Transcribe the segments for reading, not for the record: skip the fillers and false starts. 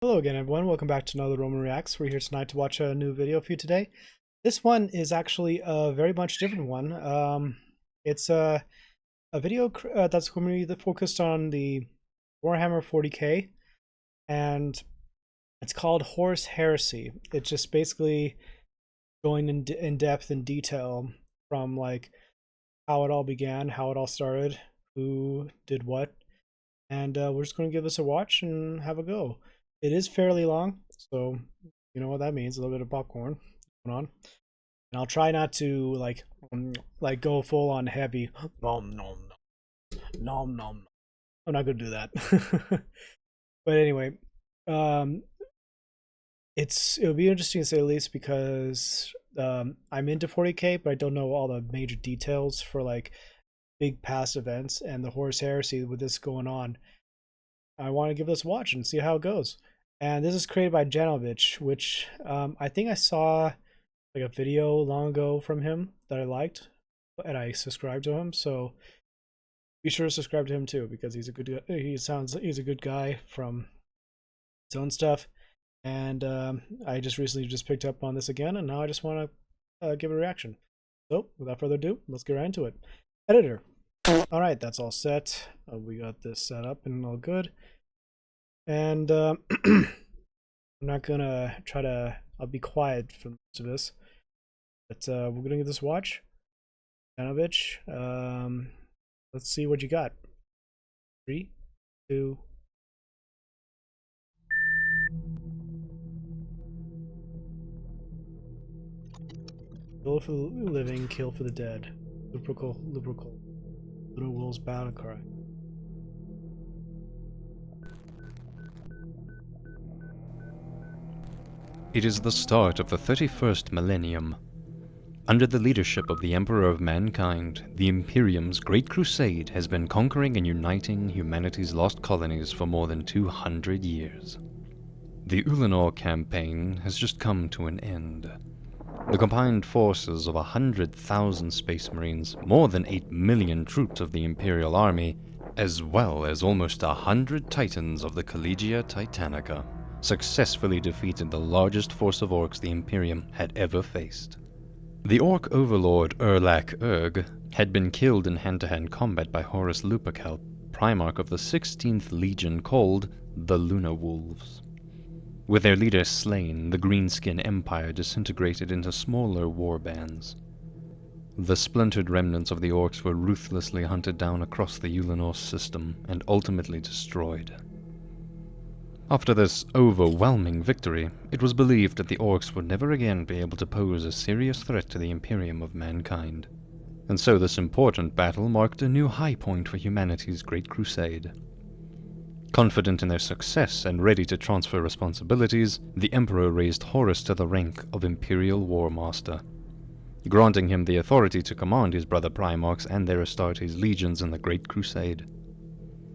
Hello again, everyone. Welcome back to another Roman Reacts. We're here tonight to watch a new video for you today. This one is actually a very much different one. It's a video that's going to be focused on the Warhammer 40k, and it's called Horus Heresy. It's just basically going in depth and detail from like how it all began, how it all started, who did what, and we're just going to give this a watch and have a go. It is fairly long, so you know what that means, a little bit of popcorn going on. And I'll try not to like go full on heavy. Nom nom nom nom nom. I'm not gonna do that. But anyway, um it'll be interesting to say the least because I'm into 40k, but I don't know all the major details for like big past events and the Horus Heresy with this going on. I want to give this a watch and see how it goes. And this is created by Janovich, which I think I saw like a video long ago from him that I liked, and I subscribed to him. So be sure to subscribe to him too, because he's a good. He's a good guy from his own stuff. And I just recently picked up on this again, and now I just want to give a reaction. So without further ado, let's get right into it. Editor. All right, that's all set. We got this set up and all good. And I'm not gonna try to. I'll be quiet for most of this, but we're gonna give this a watch. Janovich. Let's see what you got. 3, 2. Kill for the living, kill for the dead. Lubrical. Little Will's battle cry. It is the start of the 31st millennium. Under the leadership of the Emperor of Mankind, the Imperium's Great Crusade has been conquering and uniting humanity's lost colonies for more than 200 years. The Ulanor campaign has just come to an end. The combined forces of 100,000 Space Marines, more than 8 million troops of the Imperial Army, as well as almost 100 Titans of the Collegia Titanica, successfully defeated the largest force of orcs the Imperium had ever faced. The orc overlord Erlak Erg had been killed in hand-to-hand combat by Horus Lupercal, Primarch of the 16th Legion called the Lunar Wolves. With their leader slain, the Greenskin Empire disintegrated into smaller warbands. The splintered remnants of the orcs were ruthlessly hunted down across the Ulanor system and ultimately destroyed. After this overwhelming victory, it was believed that the orcs would never again be able to pose a serious threat to the Imperium of Mankind. And so this important battle marked a new high point for humanity's Great Crusade. Confident in their success and ready to transfer responsibilities, the Emperor raised Horus to the rank of Imperial Warmaster, granting him the authority to command his brother Primarchs and their Astartes legions in the Great Crusade.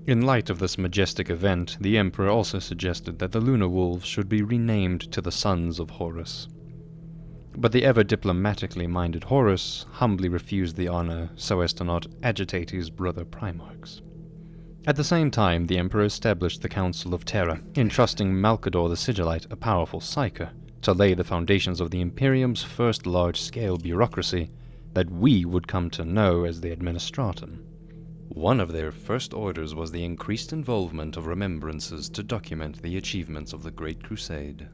In light of this majestic event, the Emperor also suggested that the Lunar Wolves should be renamed to the Sons of Horus. But the ever-diplomatically minded Horus humbly refused the honor so as to not agitate his brother Primarchs. At the same time, the Emperor established the Council of Terra, entrusting Malkador the Sigillite, a powerful psyker, to lay the foundations of the Imperium's first large-scale bureaucracy that we would come to know as the Administratum. One of their first orders was the increased involvement of remembrances to document the achievements of the Great Crusade.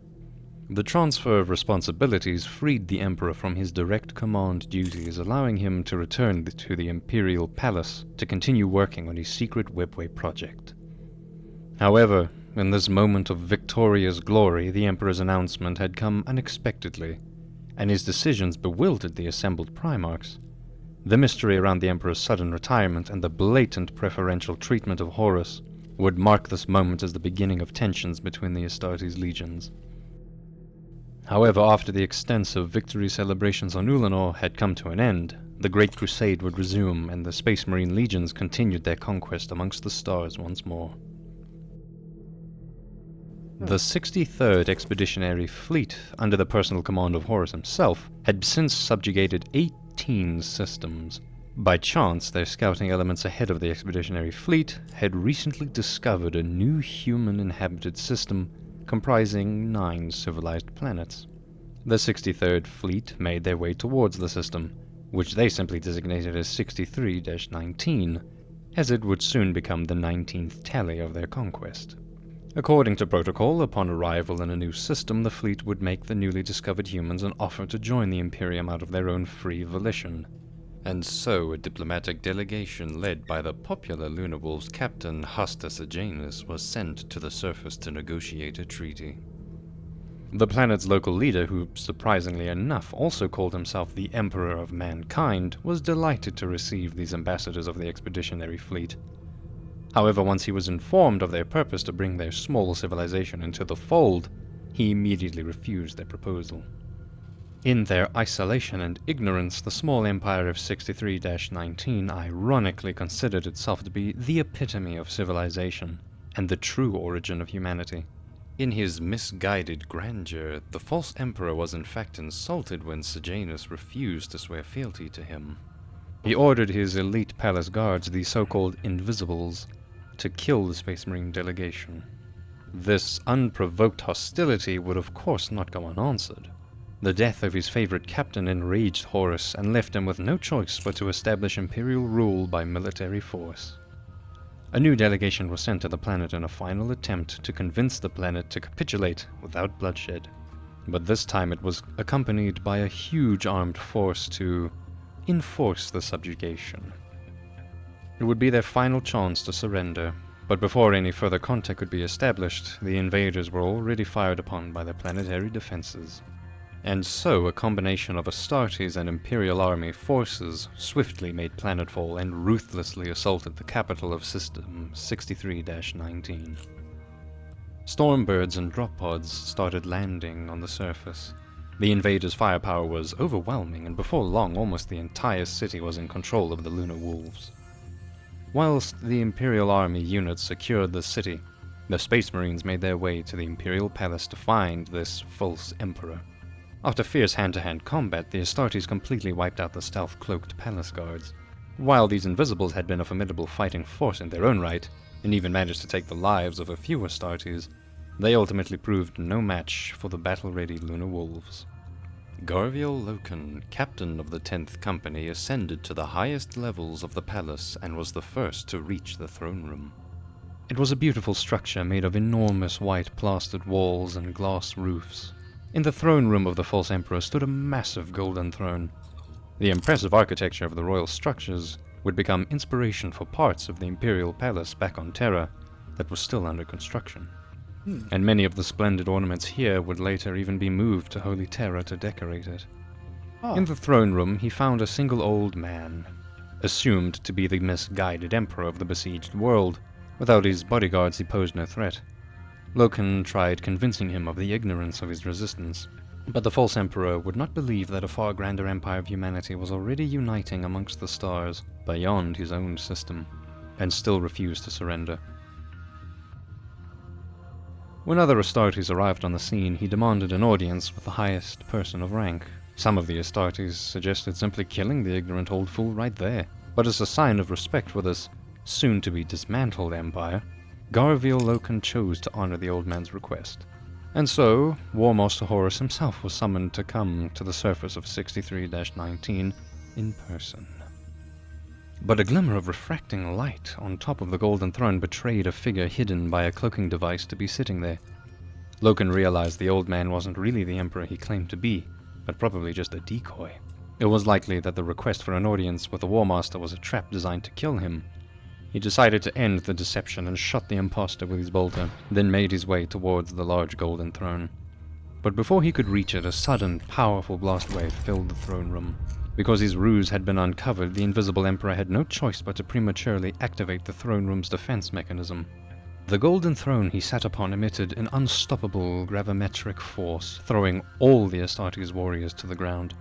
The transfer of responsibilities freed the Emperor from his direct command duties, allowing him to return to the Imperial Palace to continue working on his secret Webway project. However, in this moment of victorious glory, the Emperor's announcement had come unexpectedly, and his decisions bewildered the assembled Primarchs. The mystery around the Emperor's sudden retirement and the blatant preferential treatment of Horus would mark this moment as the beginning of tensions between the Astartes legions. However, after the extensive victory celebrations on Ulanor had come to an end, the Great Crusade would resume and the Space Marine legions continued their conquest amongst the stars once more. The 63rd Expeditionary Fleet, under the personal command of Horus himself, had since subjugated 18 systems. By chance, their scouting elements ahead of the Expeditionary Fleet had recently discovered a new human-inhabited system comprising 9 civilized planets. The 63rd Fleet made their way towards the system, which they simply designated as 63-19, as it would soon become the 19th tally of their conquest. According to protocol, upon arrival in a new system, the fleet would make the newly discovered humans an offer to join the Imperium out of their own free volition. And so a diplomatic delegation led by the popular Lunar Wolves captain Hustus Ajanus was sent to the surface to negotiate a treaty. The planet's local leader, who, surprisingly enough, also called himself the Emperor of Mankind, was delighted to receive these ambassadors of the expeditionary fleet. However, once he was informed of their purpose to bring their small civilization into the fold, he immediately refused their proposal. In their isolation and ignorance, the small empire of 63-19 ironically considered itself to be the epitome of civilization and the true origin of humanity. In his misguided grandeur, the false emperor was in fact insulted when Sejanus refused to swear fealty to him. He ordered his elite palace guards, the so-called Invisibles, to kill the Space Marine delegation. This unprovoked hostility would of course not go unanswered. The death of his favorite captain enraged Horus and left him with no choice but to establish imperial rule by military force. A new delegation was sent to the planet in a final attempt to convince the planet to capitulate without bloodshed. But this time it was accompanied by a huge armed force to enforce the subjugation. It would be their final chance to surrender, but before any further contact could be established, the invaders were already fired upon by their planetary defenses. And so a combination of Astartes and Imperial Army forces swiftly made planetfall and ruthlessly assaulted the capital of System 63-19. Stormbirds and drop pods started landing on the surface. The invaders' firepower was overwhelming, and before long almost the entire city was in control of the Lunar Wolves. Whilst the Imperial Army units secured the city, the Space Marines made their way to the Imperial Palace to find this false emperor. After fierce hand-to-hand combat, the Astartes completely wiped out the stealth-cloaked palace guards. While these Invisibles had been a formidable fighting force in their own right, and even managed to take the lives of a few Astartes, they ultimately proved no match for the battle-ready Lunar Wolves. Garviel Loken, captain of the 10th Company, ascended to the highest levels of the palace and was the first to reach the throne room. It was a beautiful structure made of enormous white plastered walls and glass roofs. In the throne room of the false emperor stood a massive golden throne. The impressive architecture of the royal structures would become inspiration for parts of the imperial palace back on Terra that was still under construction. And many of the splendid ornaments here would later even be moved to Holy Terra to decorate it. In the throne room, he found a single old man, assumed to be the misguided emperor of the besieged world. Without his bodyguards, he posed no threat. Loken tried convincing him of the ignorance of his resistance, but the false emperor would not believe that a far grander empire of humanity was already uniting amongst the stars beyond his own system, and still refused to surrender. When other Astartes arrived on the scene, he demanded an audience with the highest person of rank. Some of the Astartes suggested simply killing the ignorant old fool right there, but as a sign of respect for this soon-to-be dismantled empire, Garviel Loken chose to honor the old man's request. And so, Warmaster Horus himself was summoned to come to the surface of 63-19 in person. But a glimmer of refracting light on top of the golden throne betrayed a figure hidden by a cloaking device to be sitting there. Loken realized the old man wasn't really the emperor he claimed to be, but probably just a decoy. It was likely that the request for an audience with the Warmaster was a trap designed to kill him. He decided to end the deception and shot the impostor with his bolter, then made his way towards the large golden throne. But before he could reach it, a sudden, powerful blast wave filled the throne room. Because his ruse had been uncovered, the invisible emperor had no choice but to prematurely activate the throne room's defense mechanism. The golden throne he sat upon emitted an unstoppable gravimetric force, throwing all the Astartes warriors to the ground.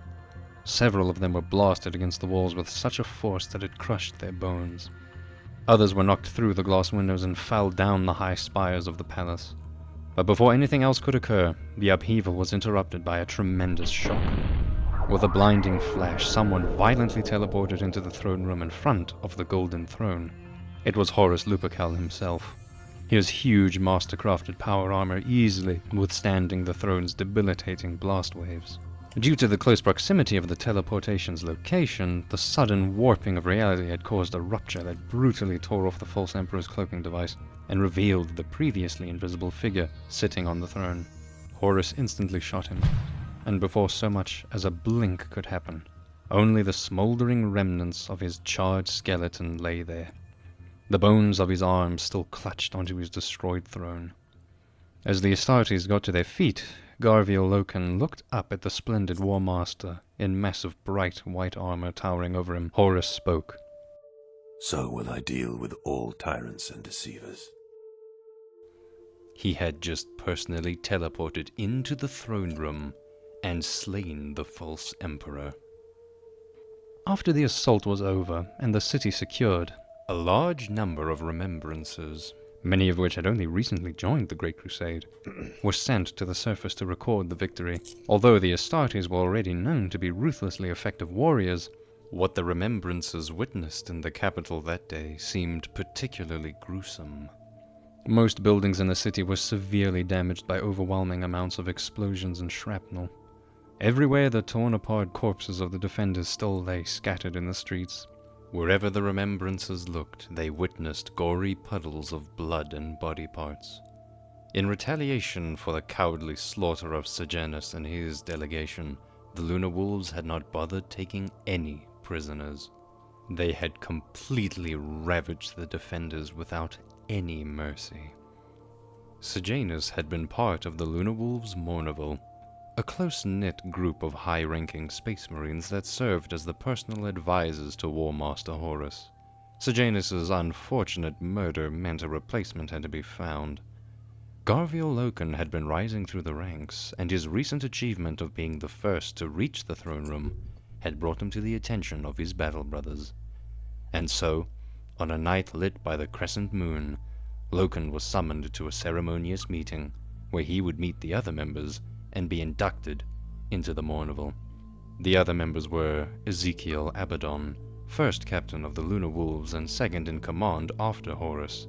Several of them were blasted against the walls with such a force that it crushed their bones. Others were knocked through the glass windows and fell down the high spires of the palace. But before anything else could occur, the upheaval was interrupted by a tremendous shock. With a blinding flash, someone violently teleported into the throne room in front of the golden throne. It was Horus Lupercal himself. his huge master-crafted power armor easily withstanding the throne's debilitating blast waves. Due to the close proximity of the teleportation's location, the sudden warping of reality had caused a rupture that brutally tore off the false Emperor's cloaking device and revealed the previously invisible figure sitting on the throne. Horus instantly shot him, and before so much as a blink could happen, only the smoldering remnants of his charred skeleton lay there. The bones of his arms still clutched onto his destroyed throne. As the Astartes got to their feet, Garviel Loken looked up at the splendid Warmaster in massive bright white armor towering over him. Horus spoke. So will I deal with all tyrants and deceivers. He had just personally teleported into the throne room and slain the false emperor. After the assault was over and the city secured, a large number of remembrancers, many of which had only recently joined the Great Crusade, were sent to the surface to record the victory. Although the Astartes were already known to be ruthlessly effective warriors, what the remembrancers witnessed in the capital that day seemed particularly gruesome. Most buildings in the city were severely damaged by overwhelming amounts of explosions and shrapnel. Everywhere the torn-apart corpses of the defenders still lay scattered in the streets. Wherever the remembrancers looked, they witnessed gory puddles of blood and body parts. In retaliation for the cowardly slaughter of Sejanus and his delegation, the Lunar Wolves had not bothered taking any prisoners. They had completely ravaged the defenders without any mercy. Sejanus had been part of the Lunar Wolves' Mournival, a close-knit group of high-ranking space marines that served as the personal advisors to Warmaster Horus. Sejanus' unfortunate murder meant a replacement had to be found. Garviel Loken had been rising through the ranks, and his recent achievement of being the first to reach the throne room had brought him to the attention of his battle brothers. And so, on a night lit by the crescent moon, Loken was summoned to a ceremonious meeting, where he would meet the other members and be inducted into the Mournival. The other members were Ezekiel Abaddon, first captain of the Lunar Wolves and second in command after Horus;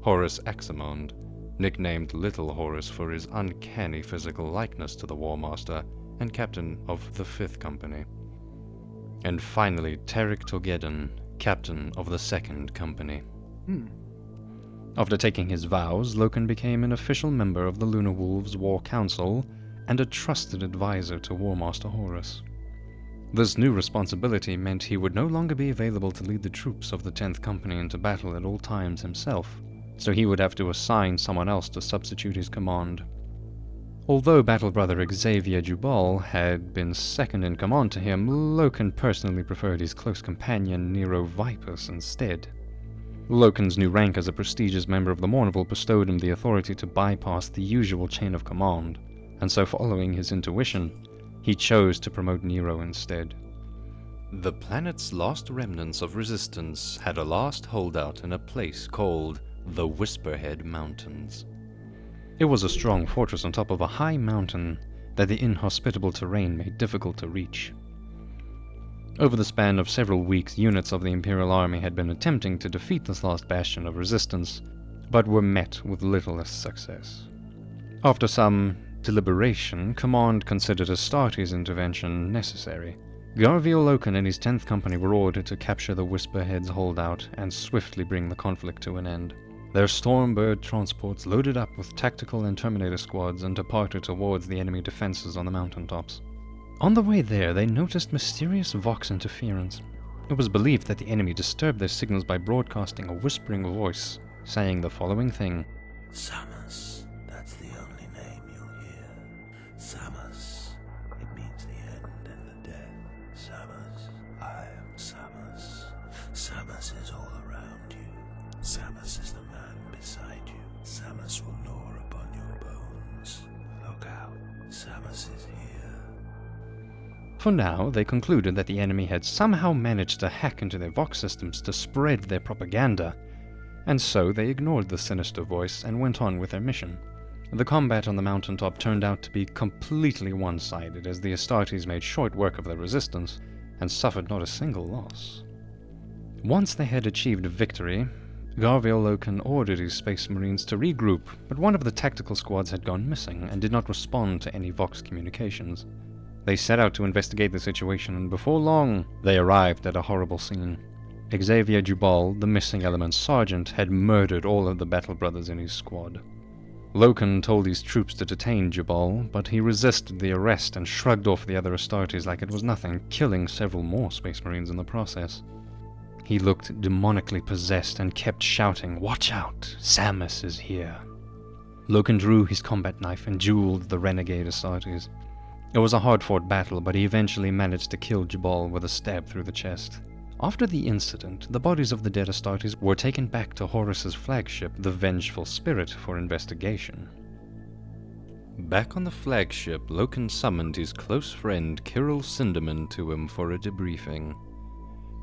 Horus Aximond, nicknamed Little Horus for his uncanny physical likeness to the Warmaster, and captain of the 5th Company; and finally Tarik Togeddon, captain of the 2nd Company. After taking his vows, Loken became an official member of the Lunar Wolves' War Council and a trusted advisor to Warmaster Horus. This new responsibility meant he would no longer be available to lead the troops of the 10th Company into battle at all times himself, so he would have to assign someone else to substitute his command. Although battle brother Xavier Jubal had been second in command to him, Loken personally preferred his close companion Nero Vipus instead. Loken's new rank as a prestigious member of the Mournival bestowed him the authority to bypass the usual chain of command, and so following his intuition, he chose to promote Nero instead. The planet's last remnants of resistance had a last holdout in a place called the Whisperhead Mountains. It was a strong fortress on top of a high mountain that the inhospitable terrain made difficult to reach. Over the span of several weeks, units of the Imperial Army had been attempting to defeat this last bastion of resistance, but were met with little success. After some deliberation, Command considered Astartes' intervention necessary. Garviel Loken and his 10th Company were ordered to capture the Whisperhead's holdout and swiftly bring the conflict to an end. Their Stormbird transports loaded up with tactical and Terminator squads and departed towards the enemy defenses on the mountaintops. On the way there, they noticed mysterious Vox interference. It was believed that the enemy disturbed their signals by broadcasting a whispering voice, saying the following thing: Samus, that's the only name you'll hear. Samus, it means the end and the death. Samus, I am Samus. Samus is all around you. Samus is the man beside you. Samus will gnaw upon your bones. Look out, Samus is here. For now, they concluded that the enemy had somehow managed to hack into their Vox systems to spread their propaganda, and so they ignored the sinister voice and went on with their mission. The combat on the mountaintop turned out to be completely one-sided, as the Astartes made short work of their resistance and suffered not a single loss. Once they had achieved victory, Garviel Loken ordered his Space Marines to regroup, but one of the tactical squads had gone missing and did not respond to any Vox communications. They set out to investigate the situation, and before long, they arrived at a horrible scene. Xavier Jubal, the missing element sergeant, had murdered all of the Battle Brothers in his squad. Loken told his troops to detain Jubal, but he resisted the arrest and shrugged off the other Astartes like it was nothing, killing several more Space Marines in the process. He looked demonically possessed and kept shouting, "Watch out! Samus is here!" Loken drew his combat knife and dueled the renegade Astartes. It was a hard-fought battle, but he eventually managed to kill Jubal with a stab through the chest. After the incident, the bodies of the dead Astartes were taken back to Horus's flagship, the Vengeful Spirit, for investigation. Back on the flagship, Loken summoned his close friend Kirill Sinderman to him for a debriefing.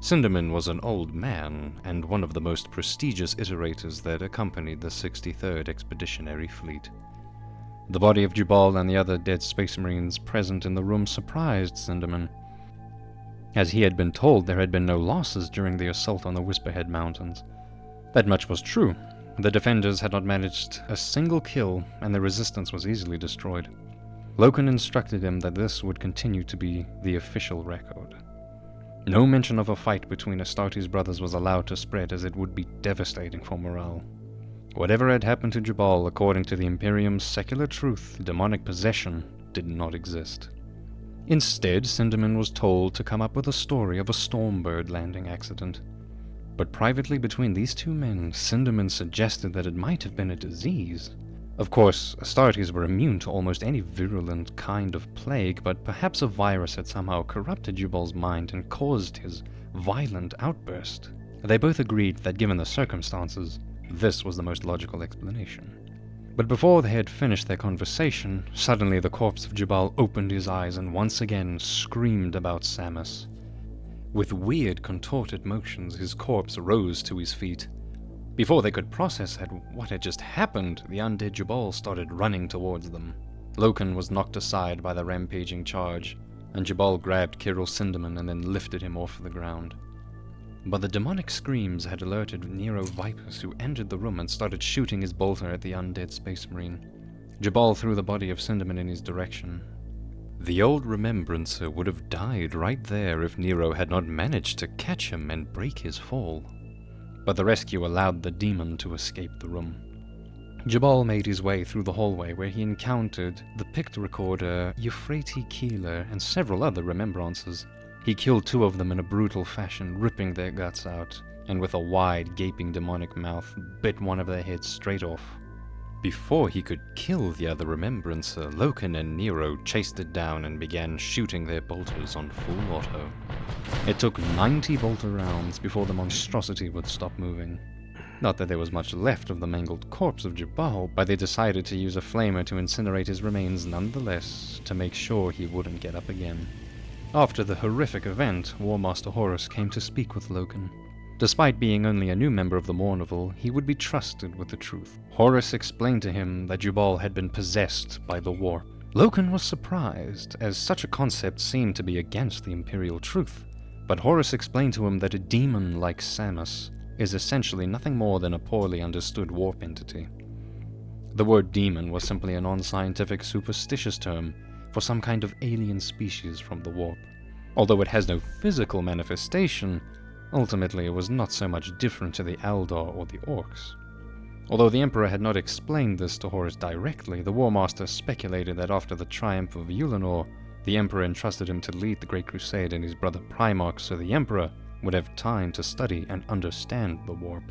Sinderman was an old man, and one of the most prestigious iterators that accompanied the 63rd Expeditionary Fleet. The body of Jubal and the other dead Space Marines present in the room surprised Sinderman. As he had been told, there had been no losses during the assault on the Whisperhead Mountains. That much was true. The defenders had not managed a single kill, and the resistance was easily destroyed. Loken instructed him that this would continue to be the official record. No mention of a fight between Astartes brothers was allowed to spread, as it would be devastating for morale. Whatever had happened to Jubal, according to the Imperium's secular truth, demonic possession did not exist. Instead, Sinderman was told to come up with a story of a Stormbird landing accident. But privately between these two men, Sinderman suggested that it might have been a disease. Of course, Astartes were immune to almost any virulent kind of plague, but perhaps a virus had somehow corrupted Jubal's mind and caused his violent outburst. They both agreed that given the circumstances, this was the most logical explanation. But before they had finished their conversation, suddenly the corpse of Jubal opened his eyes and once again screamed about Samus. With weird, contorted motions, his corpse rose to his feet. Before they could process what had just happened, the undead Jubal started running towards them. Loken was knocked aside by the rampaging charge, and Jubal grabbed Kirill Sinderman and then lifted him off the ground. But the demonic screams had alerted Nero Vipers, who entered the room and started shooting his bolter at the undead Space Marine. Jubal threw the body of Sinderman in his direction. The old Remembrancer would have died right there if Nero had not managed to catch him and break his fall. But the rescue allowed the demon to escape the room. Jubal made his way through the hallway, where he encountered the Pict Recorder, Euphrates Keeler, and several other Remembrances. He killed two of them in a brutal fashion, ripping their guts out, and with a wide, gaping demonic mouth, bit one of their heads straight off. Before he could kill the other Remembrancer, Loken and Nero chased it down and began shooting their bolters on full auto. It took 90 bolter rounds before the monstrosity would stop moving. Not that there was much left of the mangled corpse of Jubal, but they decided to use a flamer to incinerate his remains nonetheless, to make sure he wouldn't get up again. After the horrific event, Warmaster Horus came to speak with Loken. Despite being only a new member of the Mournival, he would be trusted with the truth. Horus explained to him that Jubal had been possessed by the warp. Loken was surprised, as such a concept seemed to be against the Imperial truth. But Horus explained to him that a demon like Samus is essentially nothing more than a poorly understood warp entity. The word demon was simply a non-scientific superstitious term for some kind of alien species from the warp. Although it has no physical manifestation, ultimately it was not so much different to the Eldar or the Orcs. Although the Emperor had not explained this to Horus directly, the Warmaster speculated that after the triumph of Ulanor, the Emperor entrusted him to lead the Great Crusade and his brother Primarch, so the Emperor would have time to study and understand the warp.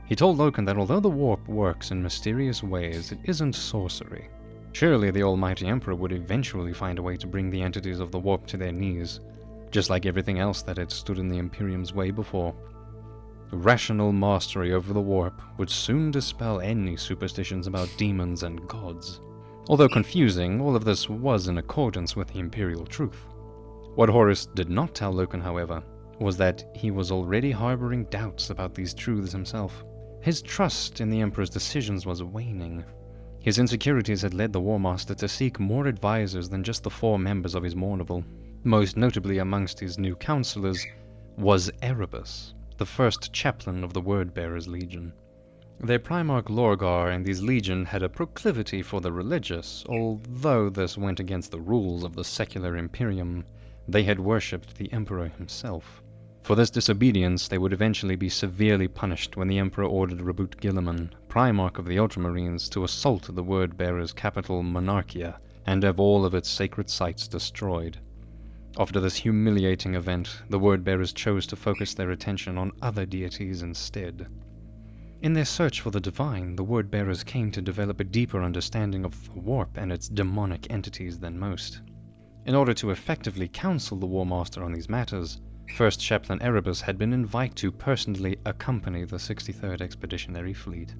He told Loken that although the warp works in mysterious ways, it isn't sorcery. Surely the Almighty Emperor would eventually find a way to bring the entities of the warp to their knees, just like everything else that had stood in the Imperium's way before. Rational mastery over the warp would soon dispel any superstitions about demons and gods. Although confusing, all of this was in accordance with the Imperial truth. What Horus did not tell Loken, however, was that he was already harboring doubts about these truths himself. His trust in the Emperor's decisions was waning. His insecurities had led the Warmaster to seek more advisors than just the 4 members of his Mournival. Most notably amongst his new counselors was Erebus, the first chaplain of the Word-Bearers Legion. Their Primarch Lorgar and his legion had a proclivity for the religious, although this went against the rules of the secular Imperium. They had worshipped the Emperor himself. For this disobedience, they would eventually be severely punished when the Emperor ordered Rabut Gilliman, Primarch of the Ultramarines, to assault the Word-Bearers' capital Monarchia and have all of its sacred sites destroyed. After this humiliating event, the Word-Bearers chose to focus their attention on other deities instead. In their search for the divine, the Word-Bearers came to develop a deeper understanding of the warp and its demonic entities than most. In order to effectively counsel the Warmaster on these matters, First Chaplain Erebus had been invited to personally accompany the 63rd Expeditionary Fleet.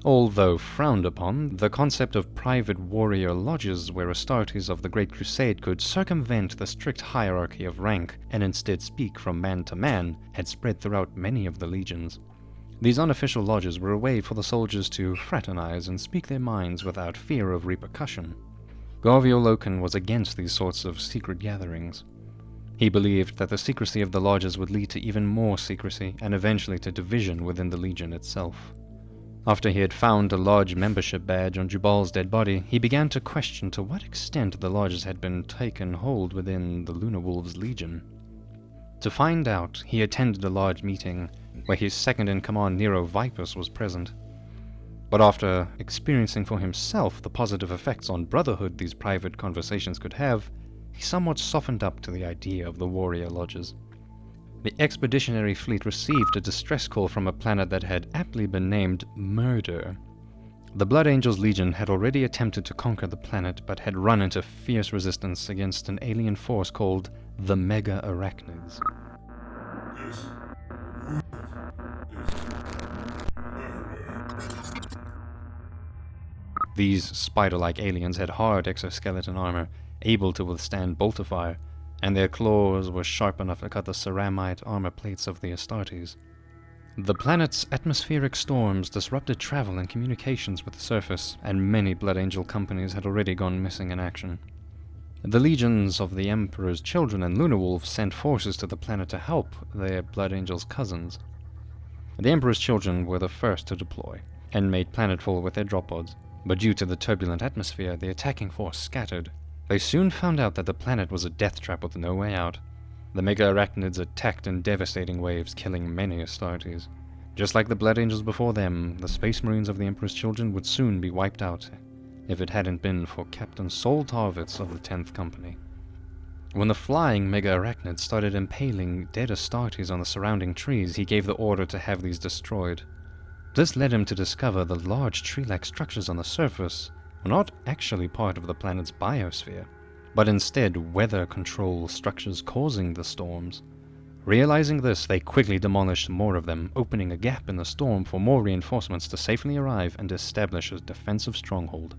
Although frowned upon, the concept of private warrior lodges where Astartes of the Great Crusade could circumvent the strict hierarchy of rank and instead speak from man to man had spread throughout many of the legions. These unofficial lodges were a way for the soldiers to fraternize and speak their minds without fear of repercussion. Garvio Loken was against these sorts of secret gatherings. He believed that the secrecy of the lodges would lead to even more secrecy and eventually to division within the Legion itself. After he had found a large membership badge on Jubal's dead body, he began to question to what extent the lodges had been taken hold within the Lunar Wolves Legion. To find out, he attended a large meeting where his second-in-command Nero Vipus was present. But after experiencing for himself the positive effects on brotherhood these private conversations could have, he somewhat softened up to the idea of the warrior lodges. The Expeditionary Fleet received a distress call from a planet that had aptly been named Murder. The Blood Angels Legion had already attempted to conquer the planet, but had run into fierce resistance against an alien force called the Mega Arachnids. These spider-like aliens had hard exoskeleton armor, able to withstand bolter-fire, and their claws were sharp enough to cut the ceramite armor plates of the Astartes. The planet's atmospheric storms disrupted travel and communications with the surface, and many Blood Angel companies had already gone missing in action. The legions of the Emperor's children and Lunar Wolves sent forces to the planet to help their Blood Angels cousins. The Emperor's children were the first to deploy, and made planetfall with their drop pods, but due to the turbulent atmosphere, the attacking force scattered. They soon found out that the planet was a death trap with no way out. The Mega Arachnids attacked in devastating waves, killing many Astartes. Just like the Blood Angels before them, the Space Marines of the Emperor's children would soon be wiped out, if it hadn't been for Captain Sol Tarvitz of the 10th Company. When the flying Mega Arachnids started impaling dead Astartes on the surrounding trees, he gave the order to have these destroyed. This led him to discover the large tree-like structures on the surface were not actually part of the planet's biosphere, but instead weather control structures causing the storms. Realizing this, they quickly demolished more of them, opening a gap in the storm for more reinforcements to safely arrive and establish a defensive stronghold.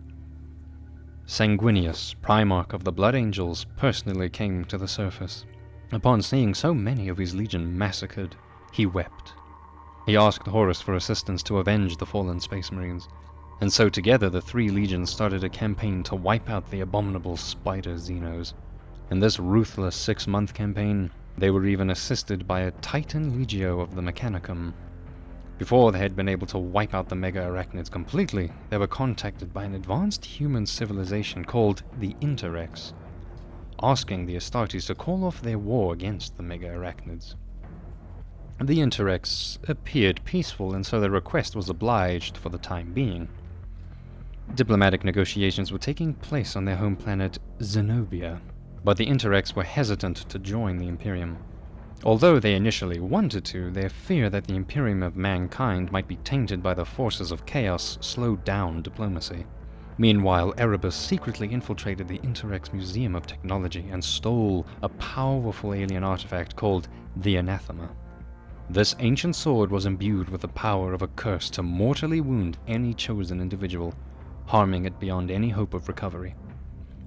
Sanguinius, Primarch of the Blood Angels, personally came to the surface. Upon seeing so many of his legion massacred, he wept. He asked Horus for assistance to avenge the fallen Space Marines, and so together the three legions started a campaign to wipe out the abominable Spider Xenos. In this ruthless 6-month campaign, they were even assisted by a Titan Legio of the Mechanicum. Before they had been able to wipe out the Mega Arachnids completely, they were contacted by an advanced human civilization called the Interrex, asking the Astartes to call off their war against the Mega Arachnids. The Interrex appeared peaceful, and so their request was obliged for the time being. Diplomatic negotiations were taking place on their home planet Zenobia, but the Interrex were hesitant to join the Imperium. Although they initially wanted to, their fear that the Imperium of mankind might be tainted by the forces of chaos slowed down diplomacy. Meanwhile, Erebus secretly infiltrated the Interrex Museum of Technology and stole a powerful alien artifact called the Anathema. This ancient sword was imbued with the power of a curse to mortally wound any chosen individual, harming it beyond any hope of recovery.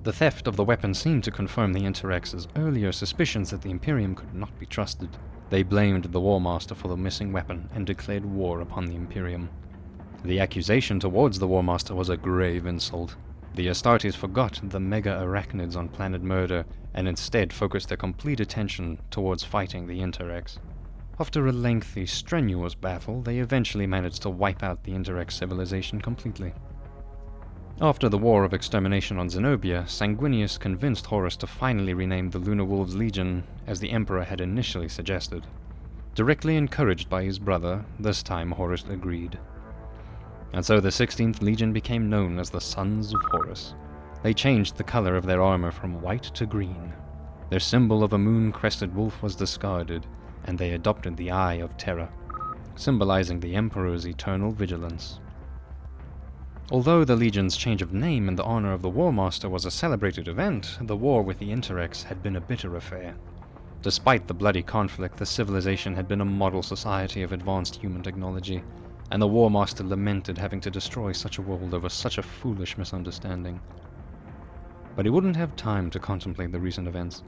The theft of the weapon seemed to confirm the Interrex's earlier suspicions that the Imperium could not be trusted. They blamed the Warmaster for the missing weapon and declared war upon the Imperium. The accusation towards the Warmaster was a grave insult. The Astartes forgot the Mega Arachnids on planet Murder and instead focused their complete attention towards fighting the Interrex. After a lengthy, strenuous battle, they eventually managed to wipe out the Interrex civilization completely. After the War of Extermination on Zenobia, Sanguinius convinced Horus to finally rename the Lunar Wolves Legion, as the Emperor had initially suggested. Directly encouraged by his brother, this time Horus agreed. And so the 16th Legion became known as the Sons of Horus. They changed the color of their armor from white to green. Their symbol of a moon-crested wolf was discarded, and they adopted the Eye of Terror, symbolizing the Emperor's eternal vigilance. Although the Legion's change of name in the honor of the Warmaster was a celebrated event, the war with the Interrex had been a bitter affair. Despite the bloody conflict, the civilization had been a model society of advanced human technology, and the Warmaster lamented having to destroy such a world over such a foolish misunderstanding. But he wouldn't have time to contemplate the recent events.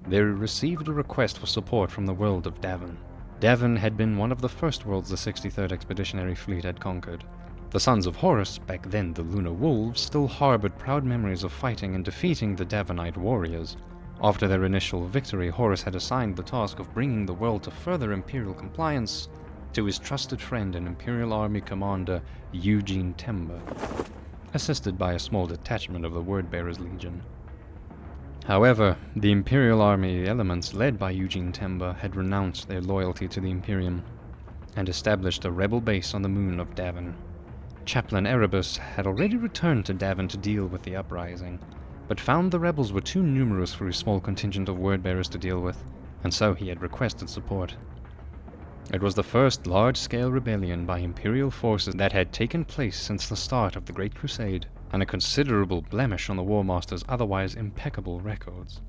They received a request for support from the world of Davin. Davin had been one of the first worlds the 63rd Expeditionary Fleet had conquered. The Sons of Horus, back then the Lunar Wolves, still harbored proud memories of fighting and defeating the Davinite warriors. After their initial victory, Horus had assigned the task of bringing the world to further Imperial compliance to his trusted friend and Imperial Army Commander Eugene Temba, assisted by a small detachment of the Wordbearers Legion. However, the Imperial Army elements led by Eugene Temba had renounced their loyalty to the Imperium and established a rebel base on the moon of Davin. Chaplain Erebus had already returned to Davin to deal with the uprising, but found the rebels were too numerous for his small contingent of wordbearers to deal with, and so he had requested support. It was the first large-scale rebellion by Imperial forces that had taken place since the start of the Great Crusade, and a considerable blemish on the Warmaster's otherwise impeccable records.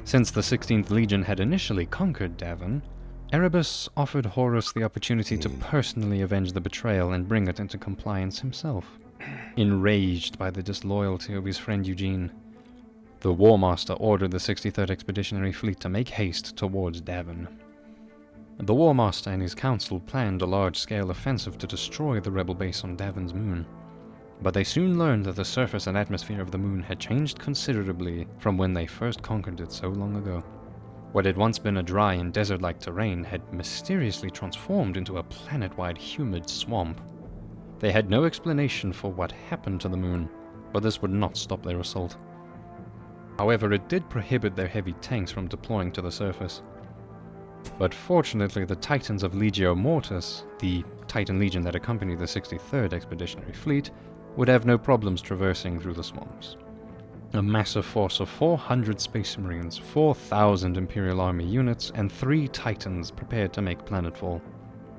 Since the 16th Legion had initially conquered Davin, Erebus offered Horus the opportunity to personally avenge the betrayal and bring it into compliance himself. Enraged by the disloyalty of his friend Eugene, the Warmaster ordered the 63rd Expeditionary Fleet to make haste towards Davin. The Warmaster and his council planned a large-scale offensive to destroy the rebel base on Davin's moon, but they soon learned that the surface and atmosphere of the moon had changed considerably from when they first conquered it so long ago. What had once been a dry and desert-like terrain had mysteriously transformed into a planet-wide humid swamp. They had no explanation for what happened to the moon, but this would not stop their assault. However, it did prohibit their heavy tanks from deploying to the surface. But fortunately, the Titans of Legio Mortis, the Titan Legion that accompanied the 63rd Expeditionary Fleet, would have no problems traversing through the swamps. A massive force of 400 Space Marines, 4,000 Imperial Army units, and 3 Titans prepared to make planetfall.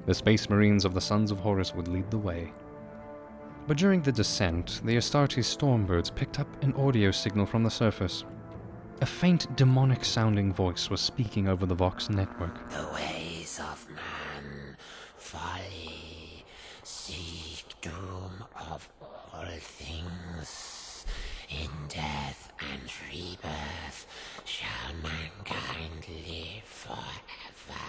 The Space Marines of the Sons of Horus would lead the way. But during the descent, the Astartes Stormbirds picked up an audio signal from the surface. A faint, demonic-sounding voice was speaking over the Vox network. The ways of man, folly, seek doom of all things. In death and rebirth shall mankind live forever.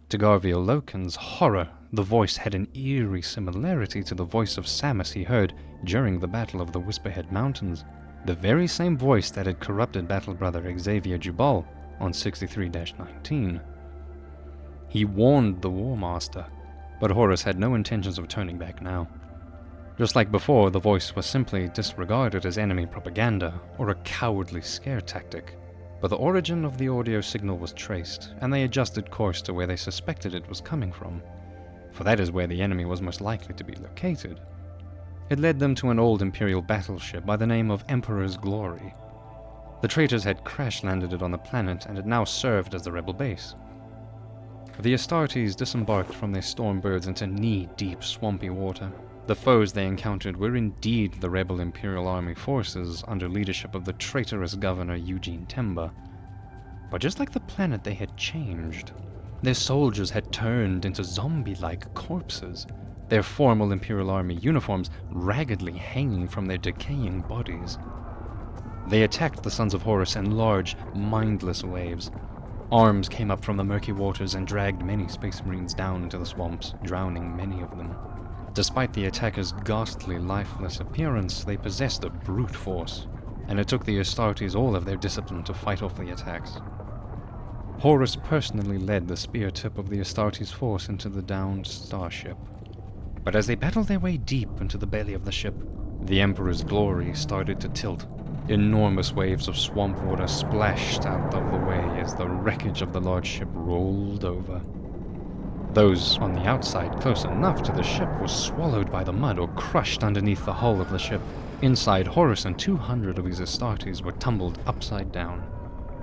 To Garviel Loken's horror, the voice had an eerie similarity to the voice of Samus he heard during the Battle of the Whisperhead Mountains, the very same voice that had corrupted battle brother Xavier Jubal on 63-19. He warned the Warmaster, but Horus had no intentions of turning back now. Just like before, the voice was simply disregarded as enemy propaganda or a cowardly scare tactic. But the origin of the audio signal was traced, and they adjusted course to where they suspected it was coming from, for that is where the enemy was most likely to be located. It led them to an old Imperial battleship by the name of Emperor's Glory. The traitors had crash-landed it on the planet, and it now served as the rebel base. The Astartes disembarked from their Stormbirds into knee-deep swampy water. The foes they encountered were indeed the rebel Imperial Army forces under leadership of the traitorous governor Eugene Temba. But just like the planet, they had changed. Their soldiers had turned into zombie-like corpses, their formal Imperial Army uniforms raggedly hanging from their decaying bodies. They attacked the Sons of Horus in large, mindless waves. Arms came up from the murky waters and dragged many Space Marines down into the swamps, drowning many of them. Despite the attackers' ghastly, lifeless appearance, they possessed a brute force, and it took the Astartes all of their discipline to fight off the attacks. Horus personally led the spear tip of the Astartes force into the downed starship. But as they battled their way deep into the belly of the ship, the Emperor's glory started to tilt. Enormous waves of swamp water splashed out of the way as the wreckage of the large ship rolled over. Those on the outside, close enough to the ship, were swallowed by the mud or crushed underneath the hull of the ship. Inside, Horus and 200 of his Astartes were tumbled upside down.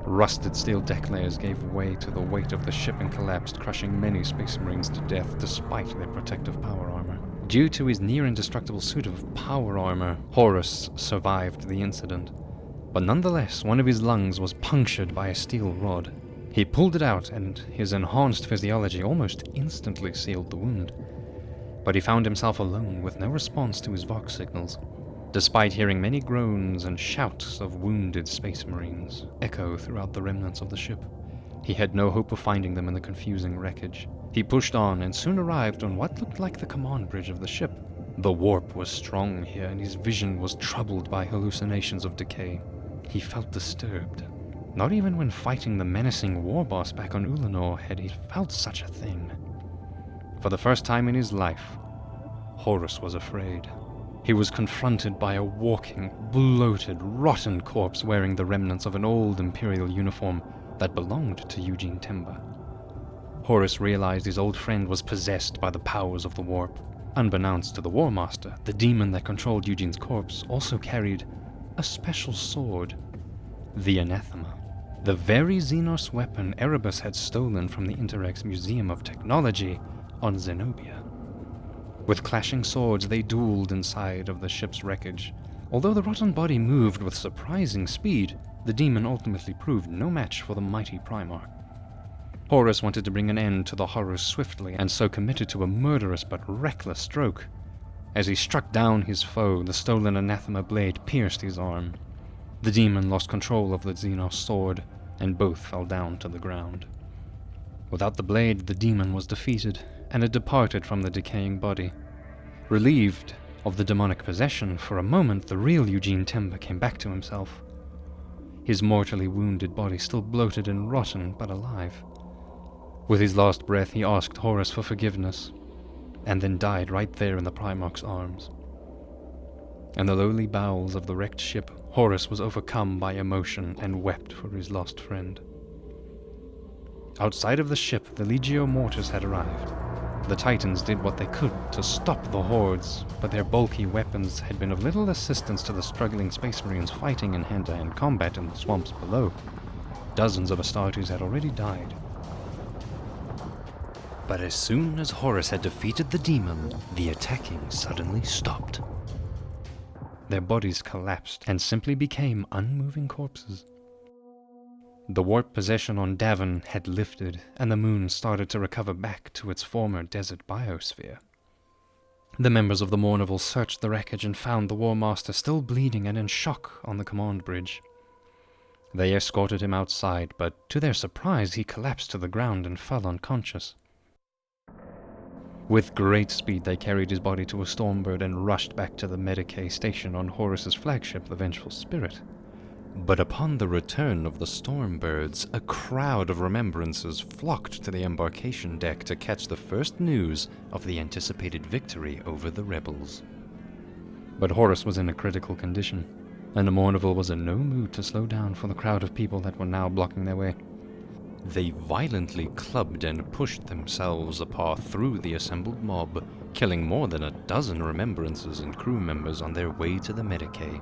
Rusted steel deck layers gave way to the weight of the ship and collapsed, crushing many Space Marines to death despite their protective power armor. Due to his near-indestructible suit of power armor, Horus survived the incident. But nonetheless, one of his lungs was punctured by a steel rod. He pulled it out, and his enhanced physiology almost instantly sealed the wound. But he found himself alone, with no response to his Vox signals, despite hearing many groans and shouts of wounded Space Marines echo throughout the remnants of the ship. He had no hope of finding them in the confusing wreckage. He pushed on and soon arrived on what looked like the command bridge of the ship. The warp was strong here, and his vision was troubled by hallucinations of decay. He felt disturbed. Not even when fighting the menacing war boss back on Ulanor had he felt such a thing. For the first time in his life, Horus was afraid. He was confronted by a walking, bloated, rotten corpse wearing the remnants of an old Imperial uniform that belonged to Eugene Timber. Horus realized his old friend was possessed by the powers of the warp. Unbeknownst to the Warmaster, the demon that controlled Eugene's corpse also carried a special sword, the Anathema, the very Xenos weapon Erebus had stolen from the Interrex Museum of Technology on Zenobia. With clashing swords, they dueled inside of the ship's wreckage. Although the rotten body moved with surprising speed, the demon ultimately proved no match for the mighty Primarch. Horus wanted to bring an end to the horrors swiftly, and so committed to a murderous but reckless stroke. As he struck down his foe, the stolen Anathema blade pierced his arm. The demon lost control of the Xenos sword, and both fell down to the ground. Without the blade, the demon was defeated, and it departed from the decaying body. Relieved of the demonic possession, for a moment the real Eugene Timber came back to himself. His mortally wounded body still bloated and rotten, but alive. With his last breath, he asked Horus for forgiveness, and then died right there in the Primarch's arms. In the lowly bowels of the wrecked ship, Horus was overcome by emotion and wept for his lost friend. Outside of the ship, the Legio Mortis had arrived. The Titans did what they could to stop the hordes, but their bulky weapons had been of little assistance to the struggling Space Marines fighting in hand-to-hand combat in the swamps below. Dozens of Astartes had already died. But as soon as Horus had defeated the demon, the attacking suddenly stopped. Their bodies collapsed and simply became unmoving corpses. The warp possession on Davin had lifted, and the moon started to recover back to its former desert biosphere. The members of the Mournival searched the wreckage and found the Warmaster still bleeding and in shock on the command bridge. They escorted him outside, but to their surprise he collapsed to the ground and fell unconscious. With great speed they carried his body to a Stormbird and rushed back to the Medicae station on Horus's flagship, the Vengeful Spirit. But upon the return of the Stormbirds, a crowd of remembrances flocked to the embarkation deck to catch the first news of the anticipated victory over the rebels. But Horus was in a critical condition, and the Mournival was in no mood to slow down for the crowd of people that were now blocking their way. They violently clubbed and pushed themselves apart through the assembled mob, killing more than a dozen remembrances and crew members on their way to the Medicae.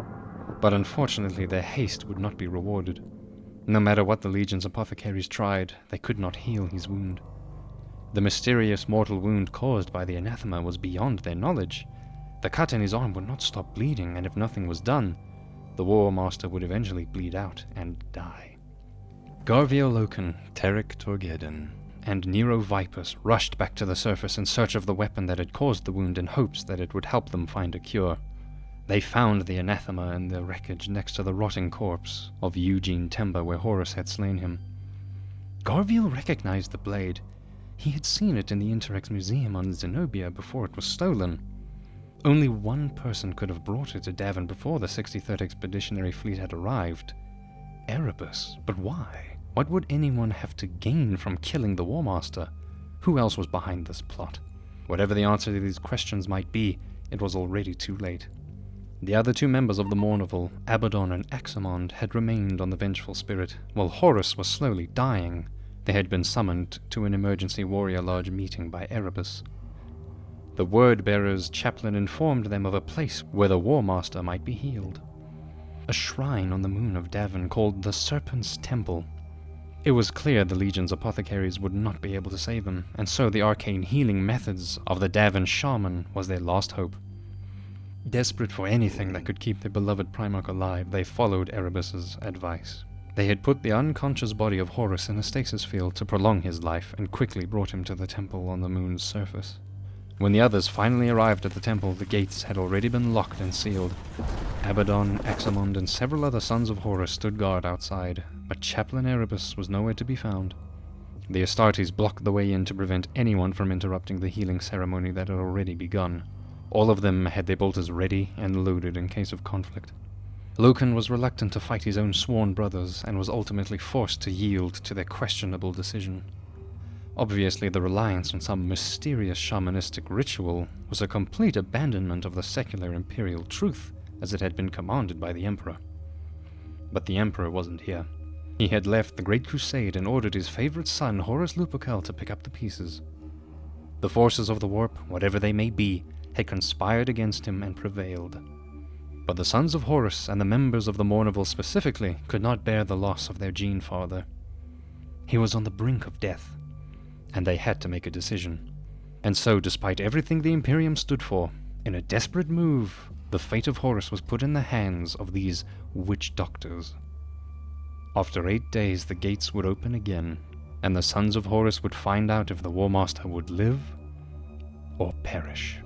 But unfortunately their haste would not be rewarded. No matter what the Legion's apothecaries tried, they could not heal his wound. The mysterious mortal wound caused by the Anathema was beyond their knowledge. The cut in his arm would not stop bleeding, and if nothing was done, the Warmaster would eventually bleed out and die. Garvio Loken, Terek Torgeddon, and Nero Vipus rushed back to the surface in search of the weapon that had caused the wound in hopes that it would help them find a cure. They found the Anathema in the wreckage next to the rotting corpse of Eugene Timber where Horus had slain him. Garvio recognized the blade. He had seen it in the Interrex Museum on Zenobia before it was stolen. Only one person could have brought it to Davin before the 63rd Expeditionary Fleet had arrived. Erebus, but why? What would anyone have to gain from killing the Warmaster? Who else was behind this plot? Whatever the answer to these questions might be, it was already too late. The other two members of the Mournival, Abaddon and Axamond, had remained on the vengeful spirit, while Horus was slowly dying. They had been summoned to an emergency warrior lodge meeting by Erebus. The word-bearer's chaplain informed them of a place where the Warmaster might be healed. A shrine on the moon of Davin called the Serpent's Temple. It was clear the Legion's apothecaries would not be able to save him, and so the arcane healing methods of the Davin shaman was their last hope. Desperate for anything that could keep their beloved Primarch alive, they followed Erebus's advice. They had put the unconscious body of Horus in a stasis field to prolong his life, and quickly brought him to the temple on the moon's surface. When the others finally arrived at the temple, the gates had already been locked and sealed. Abaddon, Axamond, and several other sons of Horus stood guard outside, but Chaplain Erebus was nowhere to be found. The Astartes blocked the way in to prevent anyone from interrupting the healing ceremony that had already begun. All of them had their bolters ready and loaded in case of conflict. Loken was reluctant to fight his own sworn brothers, and was ultimately forced to yield to their questionable decision. Obviously, the reliance on some mysterious shamanistic ritual was a complete abandonment of the secular imperial truth as it had been commanded by the Emperor. But the Emperor wasn't here. He had left the Great Crusade and ordered his favorite son, Horus Lupercal, to pick up the pieces. The forces of the Warp, whatever they may be, had conspired against him and prevailed. But the sons of Horus and the members of the Mournival specifically could not bear the loss of their Gene Father. He was on the brink of death, and they had to make a decision. And so, despite everything the Imperium stood for, in a desperate move, the fate of Horus was put in the hands of these witch doctors. After 8 days, the gates would open again, and the sons of Horus would find out if the Warmaster would live or perish.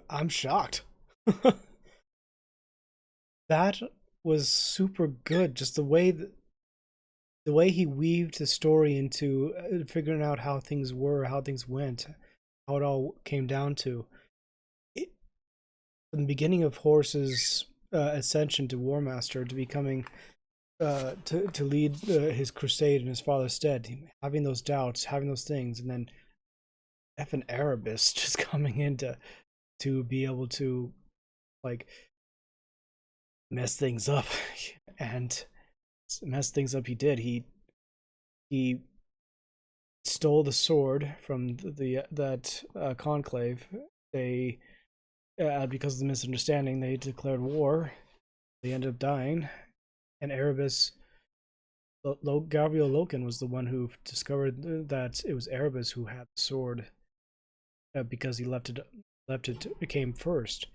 I'm shocked. That was super good. Just the way he weaved the story into figuring out how things were, how things went, how it all came down to it. The beginning of Horus's ascension to Warmaster, to becoming to lead his crusade in his father's stead, having those doubts, having those things, and then effing Erebus just coming in to be able to like mess things up. And mess things up he did. He stole the sword from that conclave. They because of the misunderstanding, they declared war. They ended up dying, and Erebus, Gabriel Loken, was the one who discovered that it was Erebus who had the sword, because he left it came first,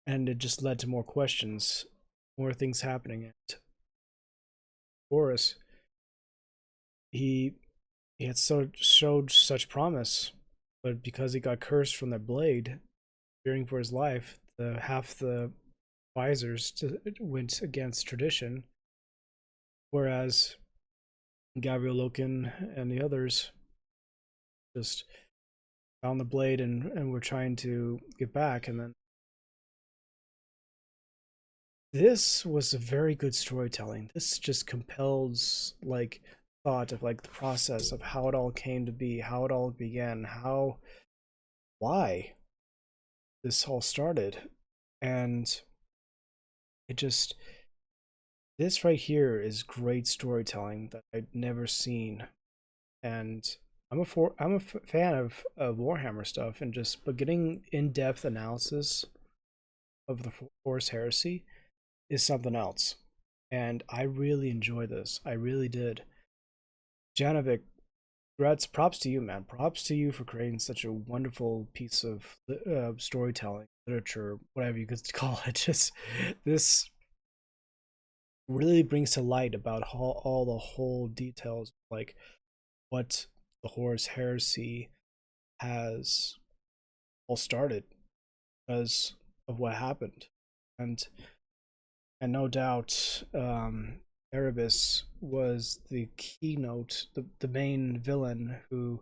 and it just led to more questions, more things happening. And Horus, he had showed such promise, but because he got cursed from that blade, fearing for his life, half the visors went against tradition, whereas Gabriel Loken and the others just found the blade and were trying to get back. And then this was a very good storytelling. This just compels like thought of like the process of how it all came to be, how it all began, why this all started. And this right here is great storytelling that I'd never seen. And I'm a fan of Warhammer stuff, and but getting in-depth analysis of the Horus Heresy is something else. And I really enjoy this. I really did. Janovich, props to you, man. Props to you for creating such a wonderful piece of storytelling, literature, whatever you could call it. Just this really brings to light about all the whole details, like what the Horus Heresy, has all started because of what happened, and no doubt Erebus was the keynote, the main villain who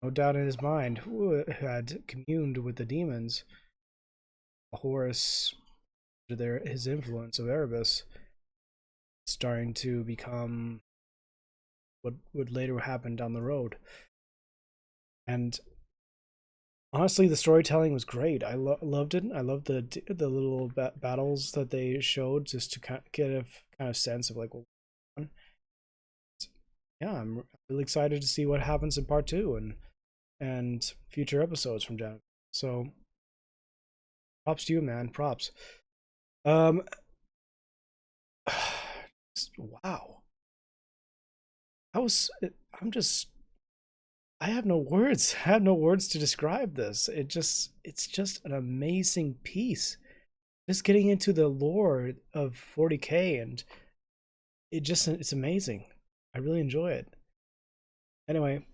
no doubt in his mind who had communed with the demons. Horus, under his influence of Erebus, starting to become what would later happen down the road. And honestly, the storytelling was great. I loved it. I loved the little battles that they showed, just to get a kind of sense of like, yeah, I'm really excited to see what happens in part 2 and future episodes from Janovich. So props to you, man. Props. Wow. I have no words. I have no words to describe this. It's just an amazing piece. Just getting into the lore of 40K, and it's amazing. I really enjoy it. Anyway,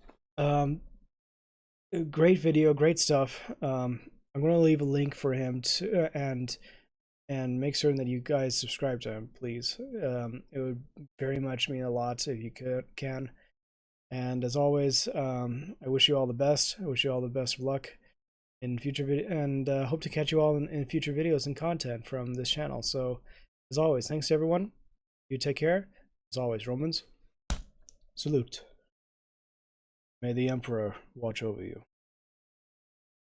great video, great stuff. I'm going to leave a link for him to and make certain that you guys subscribe to him, please. It would very much mean a lot if you can. And as always, I wish you all the best. I wish you all the best of luck in future video, and hope to catch you all in future videos and content from this channel. So, as always, thanks to everyone. You take care. As always, Romans, salute. May the Emperor watch over you.